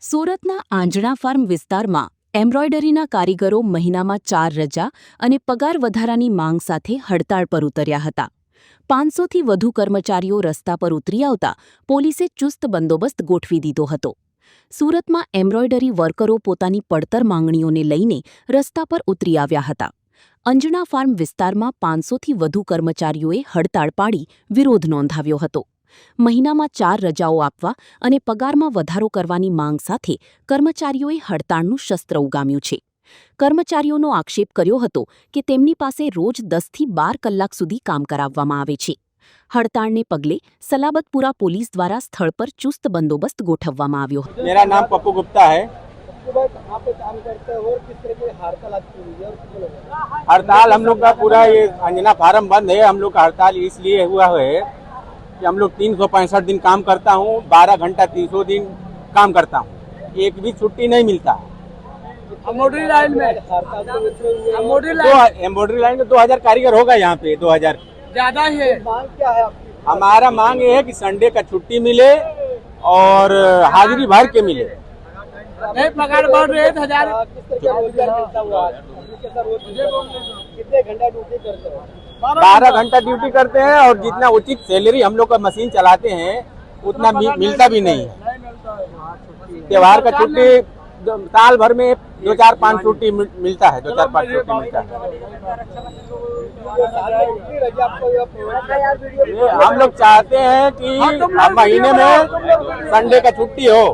સુરતના આંજણા ફાર્મ વિસ્તારમાં એમ્બ્રોઇડરીના કારીગરો મહિનામાં 4 રજા અને પગાર વધારાની માંગ સાથે હડતાળ પર ઉતર્યા હતા. 500થી વધુ કર્મચારીઓ રસ્તા પર ઉતરી આવતા પોલીસે ચુસ્ત બંદોબસ્ત ગોઠવી દીધો હતો. સુરતમાં એમ્બ્રોઇડરી વર્કરો પોતાની પડતર માંગણીઓને લઈને રસ્તા પર ઉતરી આવ્યા હતા. અંજણા ફાર્મ વિસ્તારમાં 500થી વધુ કર્મચારીઓએ હડતાળ પાડી વિરોધ નોંધાવ્યો હતો. મહિનામાં 4 રજાઓ આપવા અને પગારમાં વધારો કરવાની માંગ સાથે કર્મચારીઓએ હડતાળનું શસ્ત્ર ઉગામ્યું છે. કર્મચારીઓનો આક્ષેપ કર્યો હતો કે તેમની પાસે રોજ 10થી 12 કલાક સુધી કામ કરાવવામાં આવે છે. હડતાળને પગલે સલાબતપુરા પોલીસ દ્વારા સ્થળ પર ચુસ્ત બંદોબસ્ત ગોઠવવામાં આવ્યો. मेरा नाम पप्पू गुप्ता है। हड़ताल हम लोग का पूरा ये अंजना फार्म बंद है। हम लोग का हड़ताल इसलिए हुआ है कि हम लोग 365 दिन काम करता हूँ, 12 घंटा 300 दिन काम करता हूँ, एक भी छुट्टी नहीं मिलता। एम्ब्रॉयडरी लाइन में एम्ब्रॉयडरी लाइन में 2000 कारीगर होगा यहाँ पे, 2000 ज्यादा ही है। मांग क्या है? हमारा मांग ये है कि संडे का छुट्टी मिले और हाजिरी भर के मिले। नहीं पगार बढ़ रहे 1000। कितने घंटा ड्यूटी करते हैं? 12 घंटा ड्यूटी करते हैं और जितना उचित सैलरी हम लोग का मशीन चलाते हैं उतना मिलता भी नहीं है। त्योहार का छुट्टी साल भर में 2-4-5 छुट्टी मिलता है, 2-4-5 छुट्टी मिलता है। हम लोग चाहते हैं कि महीने में संडे का छुट्टी हो